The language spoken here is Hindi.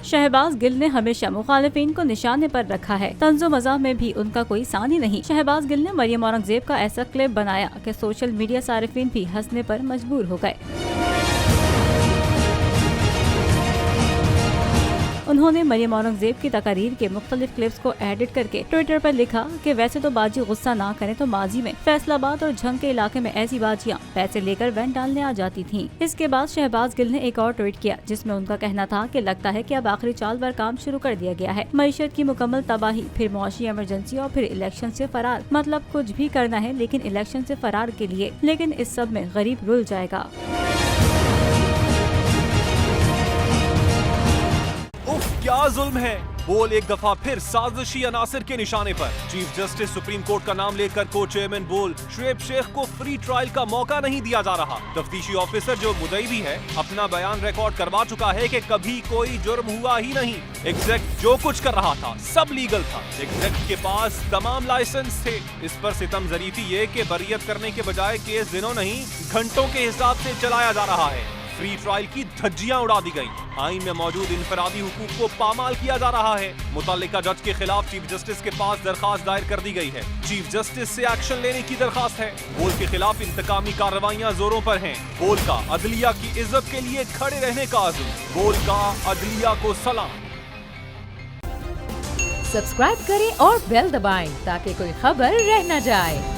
शहबाज गिल ने हमेशा मुखालिफिन को निशाने पर रखा है। तंजो मज़ाह में भी उनका कोई सानी नहीं। शहबाज गिल ने मरियम औरंगजेब का ऐसा क्लिप बनाया कि सोशल मीडिया सारिफिन भी हंसने पर मजबूर हो गए। उन्होंने मरियम औरंगजेब की तकारीर के मुख्तलिफ क्लिप्स को एडिट करके ट्विटर पर लिखा कि वैसे तो बाजी गुस्सा ना करें तो माजी में फैसलाबाद और झंग के इलाके में ऐसी बाजियां पैसे लेकर वैन डालने आ जाती थीं। इसके बाद शहबाज गिल ने एक और ट्वीट किया जिसमें उनका कहना था कि लगता है कि अब आखिरी चाल पर काम शुरू कर दिया गया है। मईशत की मुकम्मल तबाही, फिर मुआशी इमरजेंसी और फिर इलेक्शन से फरार। मतलब कुछ भी करना है लेकिन इलेक्शन से फरार के लिए। लेकिन इस सब में गरीब रुल जाएगा। क्या जुल्म है। बोल एक दफा फिर साजिशी अनासर के निशाने पर। चीफ जस्टिस सुप्रीम कोर्ट का नाम लेकर को चेयरमैन बोल शुएब शेख को फ्री ट्रायल का मौका नहीं दिया जा रहा। तफ्तीशी ऑफिसर जो मुदई भी है अपना बयान रिकॉर्ड करवा चुका है कि कभी कोई जुर्म हुआ ही नहीं। एग्जैक्ट जो कुछ कर रहा था सब लीगल था। एग्जैक्ट के पास तमाम लाइसेंस थे। इस पर सितम जरीफी ये कि बरियत करने के बजाय केस दिनों नहीं घंटों के हिसाब से चलाया जा रहा है। फ्री ट्रायल की धज्जियां उड़ा दी गई। आईन में मौजूद इनफरादी हुकूक को पामाल किया जा रहा है। मुतल्लिका जज के खिलाफ चीफ जस्टिस के पास दरखास्त दायर कर दी गई है। चीफ जस्टिस से एक्शन लेने की दरखास्त है। बोल के खिलाफ इंतकामी कार्रवाइयां जोरों पर हैं। बोल का अदलिया की इज्जत के लिए खड़े रहने का अज़्म। बोल का अदलिया को सलाम। सब्सक्राइब करें और बेल दबाएं ताकि कोई खबर रह न जाए।